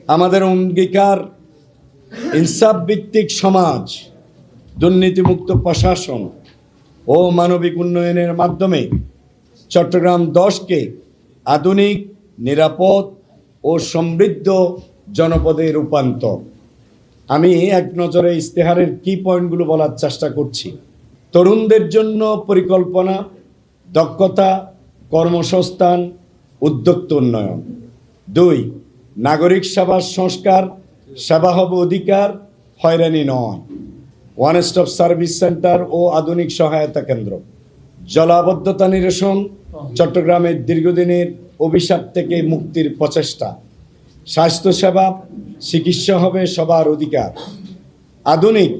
আমাদের অঙ্গীকার ইনসাফ ভিত্তিক সমাজ, দুর্নীতিমুক্ত প্রশাসন ও মানবিক উন্নয়নের মাধ্যমে চট্টগ্রাম 10কে আধুনিক, নিরাপদ ও সমৃদ্ধ জনপদে রূপান্তর। আমি এক নজরে ইশতেহারের কি পয়েন্টগুলো বলার চেষ্টা করছি। তরুণদের জন্য পরিকল্পনা, দক্ষতা, কর্মসংস্থান, উদ্যোক্তা উন্নয়ন। 2, নাগরিক সেবার সংস্কার, সেবা হবে অধিকার, হয়রানি নয়। ওয়ান স্টপ সার্ভিস সেন্টার ও আধুনিক সহায়তা কেন্দ্র। জলাবদ্ধতা নিরসন, চট্টগ্রামের দীর্ঘদিনের অভিশাপ থেকে মুক্তির প্রচেষ্টা। স্বাস্থ্যসেবা, চিকিৎসা হবে সবার অধিকার। আধুনিক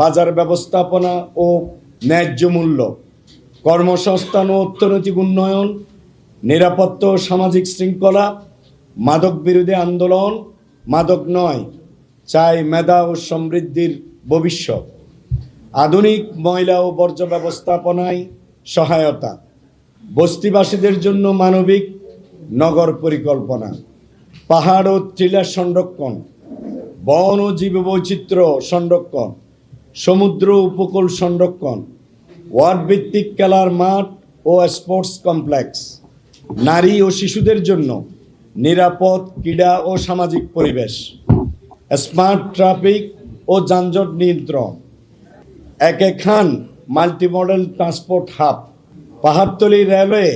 বাজার ব্যবস্থাপনা ও ন্যায্য মূল্য। কর্মসংস্থান ও অর্থনৈতিক উন্নয়ন। নিরাপত্তা ও সামাজিক শৃঙ্খলা। মাদক বিরোধী আন্দোলন, মাদক নয়, চাই মেধা ও সমৃদ্ধির ভবিষ্যৎ। আধুনিক ময়লা ও বর্জ্য ব্যবস্থাপনায় সহায়তা। বস্তিবাসীদের জন্য মানবিক নগর পরিকল্পনা। পাহাড় ও টিলা সংরক্ষণ, বন ও জীববৈচিত্র্য সংরক্ষণ, সমুদ্র উপকূল সংরক্ষণ, ওয়ার্ড ভিত্তিক খেলার মাঠ ও স্পোর্টস কমপ্লেক্স। নারী ও শিশুদের জন্য নিরাপদ ক্রীড়া ও সামাজিক পরিবেশ। স্মার্ট ট্রাফিক ও যানজট নিয়ন্ত্রণ। A K Khan multimodal transport hub. Pahartali railway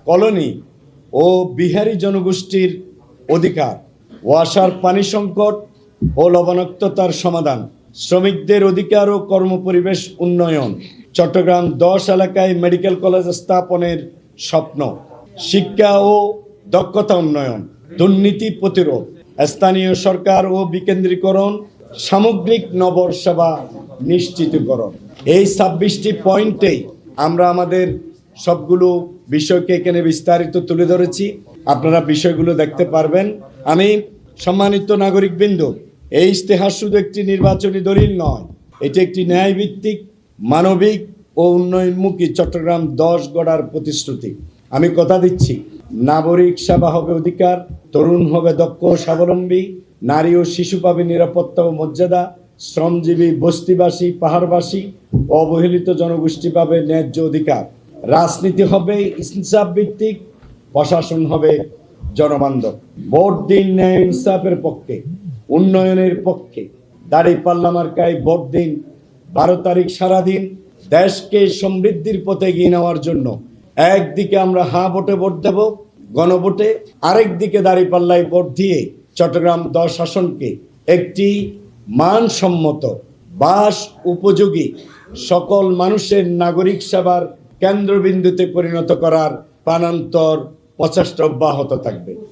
colony ও বিহারি জনগোষ্ঠীর অধিকার। ওয়াসার পানি সংকট ও লবণাক্ততার সমাধান। শ্রমিকদের অধিকার ও কর্মপরিবেশ উন্নয়ন। চট্টগ্রাম 10 এলাকায় মেডিকেল কলেজ স্থাপনের স্বপ্ন। শিক্ষা ও দক্ষতা উন্নয়ন। দুর্নীতি প্রতিরোধ। স্থানীয় সরকার ও বিকেন্দ্রীকরণ। সামগ্রিক নগর সেবা নিশ্চিতকরণ। এই 26টি পয়েন্টেই আমরা আমাদের সবগুলো বিষয়কে এখানে বিস্তারিত তুলে ধরেছি। আপনারা বিষয়গুলো দেখতে পারবেন। আমি সম্মানিত নাগরিকবৃন্দ, এই ইশতেহার শুধু একটি নির্বাচনী দলিল নয়, এটি একটি ন্যায়ভিত্তিক, মানবিক ও উন্নয়নমুখী চট্টগ্রাম 10 গড়ার প্রতিশ্রুতি। আমি কথা দিচ্ছি, নাগরিক সেবা হবে অধিকার, তরুণ হবে দক্ষ ও স্বাবলম্বী, নারী ও শিশু পাবে নিরাপত্তা ও মর্যাদা, শ্রমজীবী বস্তিবাসী, পাহাড়বাসী, অবহেলিত জনগোষ্ঠী পাবে ন্যায্য অধিকার। রাজনীতি হবে ইনসাফ ভিত্তিক, প্রশাসন হবে জনবান্ধব। ভোট দিন ন্যায় ইনসাফের পক্ষে, উন্নয়নের পক্ষে। দাঁড়িপাল্লা মার্কায় ভোট দিন। 12 তারিখ সারাদিন দেশকে সমৃদ্ধির পথে এগিয়ে নেওয়ার জন্য একদিকে আমরা হা ভোটে ভোট দেব, গণভোটে, আরেকদিকে দাঁড়িপাল্লায় ভোট দিয়ে চট্টগ্রাম 10 আসনকে একটি মানসম্মত, বাস উপযোগী, সকল মানুষের নাগরিক সেবার কেন্দ্রবিন্দুতে পরিণত করার প্রাণান্তর প্রচেষ্টা অব্যাহত থাকবে।